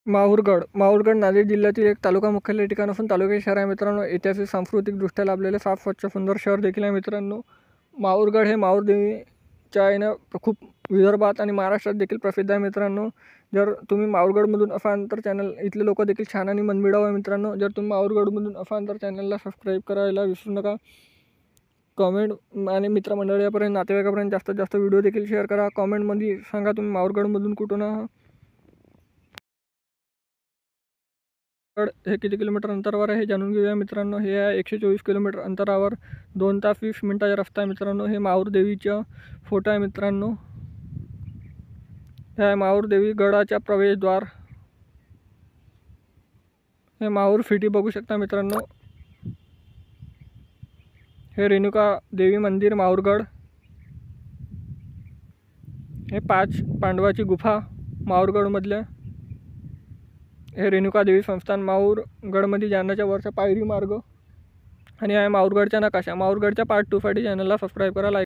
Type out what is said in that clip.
माहूरगड नांदेड जिल्ह्यातील एक तालुका मुख्यालय ठिकाण असून तालुक्याचे शहर आहे मित्रांनो. ऐतिहासिक सांस्कृतिकदृष्ट्या लाभलेले साफ स्वच्छ सुंदर शहर देखील आहे मित्रांनो. माहूरगड हे माहूर देवीच्या यानं खूप विदर्भात आणि महाराष्ट्रात देखील प्रसिद्ध आहे मित्रांनो. जर तुम्ही माहूरगडमधून असाल तर चॅनल इथले लोक देखील छान आणि मनमिळाऊ आहे मित्रांनो. जर तुम्ही माहूरगडमधून असाल तर चॅनलला सबस्क्राईब करायला विसरू नका. कमेंट आणि मित्रमंडळीपर्यंत नातेवाईकापर्यंत जास्तीत जास्त व्हिडिओ देखील शेअर करा. कमेंटमध्ये सांगा तुम्ही माहूरगडमधून कुठून आहात. हे किती किलोमीटर अंतरावर आहे हे जाणून घेऊया मित्रांनो. हे आहे 124 किलोमीटर अंतरावर 2 तास 20 मिनिटाचा रस्ता आहे मित्रांनो. हे माहूर देवीचा फोटो आहे मित्रांनो. हे आहे माहूर देवी गडाच्या प्रवेशद्वार. हे माहूर सिटी बघू शकता मित्रांनो. हे रेणुका देवी मंदिर माहूरगड. हे 5 पांडवाची गुफा माहूरगडमधल्या. हे रेणुका देवी संस्थान माहूरगडमध्ये जाण्याच्या वरचा पायरी मार्ग. आणि आहे माहूरगडचा नकाशा. माहूरगडच्या पार्ट 2 साठी चॅनलला सबस्क्राईब करा.